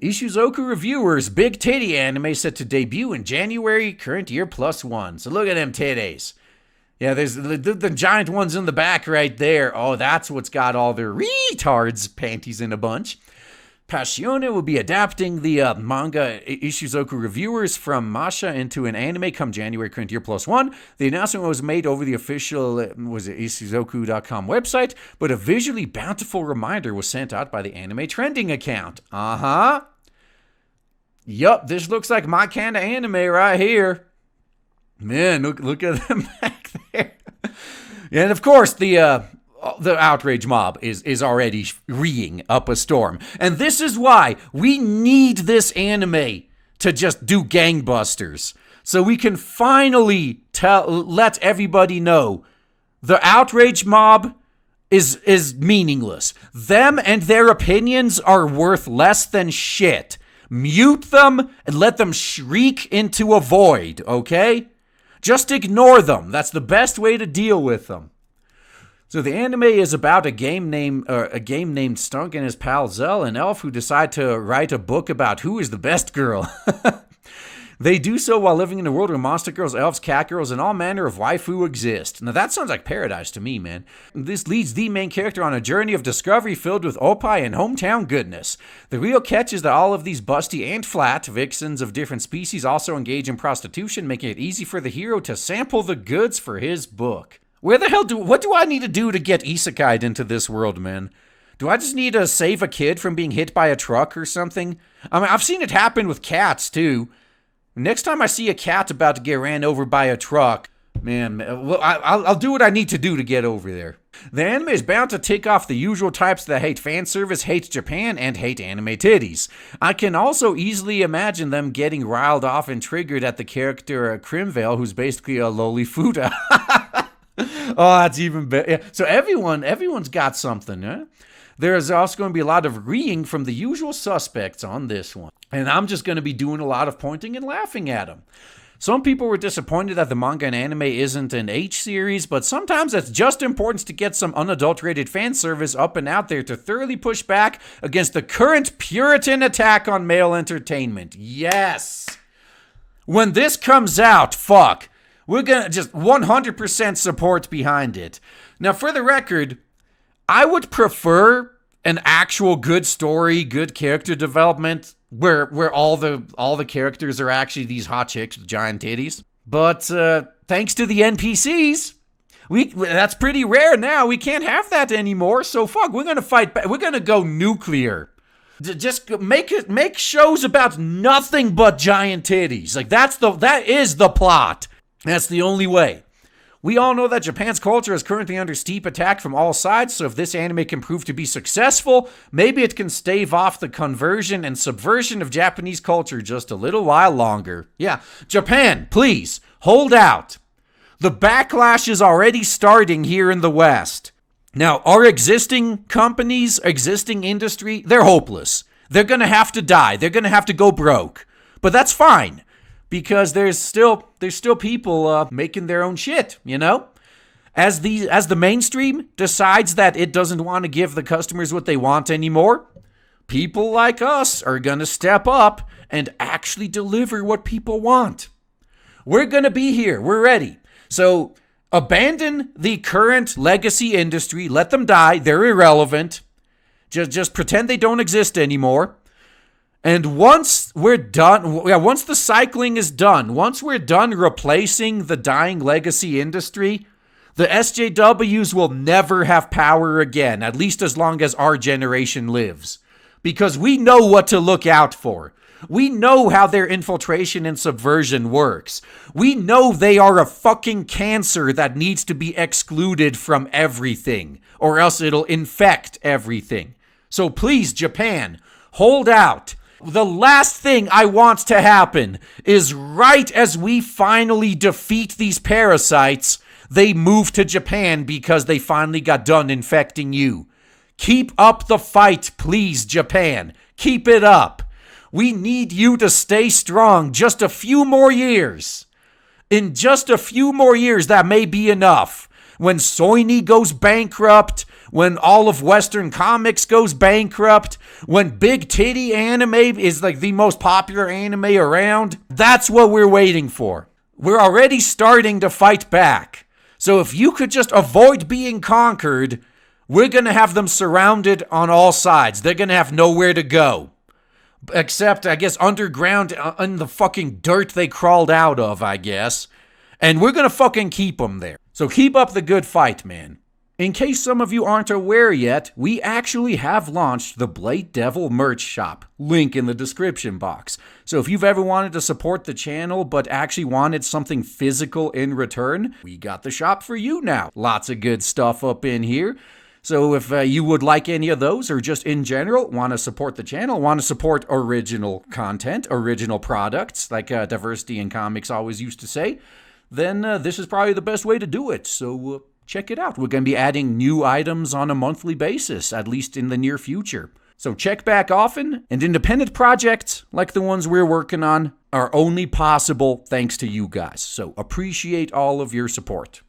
Ishuzoku Reviewers, big titty anime set to debut in January, current year +1. So look at them titties. Yeah, there's the giant ones in the back right there. Oh, that's what's got all their retards panties in a bunch. Passione will be adapting the manga Ishuzoku Reviewers from Masha into an anime come January, current year +1. The announcement was made over the official Ishuzoku.com website, but a visually bountiful reminder was sent out by the anime trending account. Yup, this looks like my kind of anime right here. Man, look at them back there. And of course, the outrage mob is already reeing up a storm. And this is why we need this anime to just do gangbusters. So we can finally let everybody know the outrage mob is meaningless. Them and their opinions are worth less than shit. Mute them and let them shriek into a void, okay? Just ignore them. That's the best way to deal with them. So the anime is about a game named Stunk and his pal Zell, an elf who decide to write a book about who is the best girl. They do so while living in a world where monster girls, elves, cat girls, and all manner of waifu exist. Now that sounds like paradise to me, man. This leads the main character on a journey of discovery filled with oppai and hometown goodness. The real catch is that all of these busty and flat vixens of different species also engage in prostitution, making it easy for the hero to sample the goods for his book. What do I need to do to get isekai'd into this world, man? Do I just need to save a kid from being hit by a truck or something? I mean, I've seen it happen with cats, too. Next time I see a cat about to get ran over by a truck, man, well, I'll do what I need to do to get over there. The anime is bound to tick off the usual types that hate fan service, hate Japan, and hate anime titties. I can also easily imagine them getting riled off and triggered at the character Crimvale, who's basically a lolifuta. Oh, that's even better. Yeah. So everyone's got something, huh? There's also going to be a lot of reeing from the usual suspects on this one. And I'm just going to be doing a lot of pointing and laughing at them. Some people were disappointed that the manga and anime isn't an H series, but sometimes it's just important to get some unadulterated fan service up and out there to thoroughly push back against the current Puritan attack on male entertainment. Yes! When this comes out, fuck, we're going to just 100% support behind it. Now, for the record, I would prefer an actual good story, good character development where all the characters are actually these hot chicks with giant titties. But thanks to the NPCs, that's pretty rare now. We can't have that anymore. So fuck, we're gonna fight back. We're gonna go nuclear. Just make shows about nothing but giant titties. Like that is the plot. That's the only way. We all know that Japan's culture is currently under steep attack from all sides, so if this anime can prove to be successful, maybe it can stave off the conversion and subversion of Japanese culture just a little while longer. Yeah, Japan, please, hold out. The backlash is already starting here in the West. Now, our existing companies, existing industry, they're hopeless. They're going to have to die. They're going to have to go broke. But that's fine. Because there's still people making their own shit, you know? As the mainstream decides that it doesn't want to give the customers what they want anymore, people like us are going to step up and actually deliver what people want. We're going to be here. We're ready. So abandon the current legacy industry. Let them die. They're irrelevant. Just pretend they don't exist anymore. And once we're done, once the cycling is done, once we're done replacing the dying legacy industry, the SJWs will never have power again, at least as long as our generation lives. Because we know what to look out for. We know how their infiltration and subversion works. We know they are a fucking cancer that needs to be excluded from everything, or else it'll infect everything. So please, Japan, hold out. The last thing I want to happen is right as we finally defeat these parasites, they move to Japan because they finally got done infecting you. Keep up the fight, please, Japan. Keep it up. We need you to stay strong just a few more years. In just a few more years, that may be enough. when Soini goes bankrupt, when all of Western comics goes bankrupt, when big titty anime is like the most popular anime around. That's what we're waiting for. We're already starting to fight back. So if you could just avoid being conquered, we're going to have them surrounded on all sides. They're going to have nowhere to go. Except, I guess, underground in the fucking dirt they crawled out of, I guess. And we're going to fucking keep them there. So keep up the good fight, man. In case some of you aren't aware yet, we actually have launched the Blade Devil merch shop. Link in the description box. So if you've ever wanted to support the channel but actually wanted something physical in return, we got the shop for you now. Lots of good stuff up in here. So if you would like any of those, or just in general want to support the channel, want to support original content, original products, like Diversity in Comics always used to say, then this is probably the best way to do it. So check it out. We're going to be adding new items on a monthly basis, at least in the near future. So check back often, and independent projects like the ones we're working on are only possible thanks to you guys. So appreciate all of your support.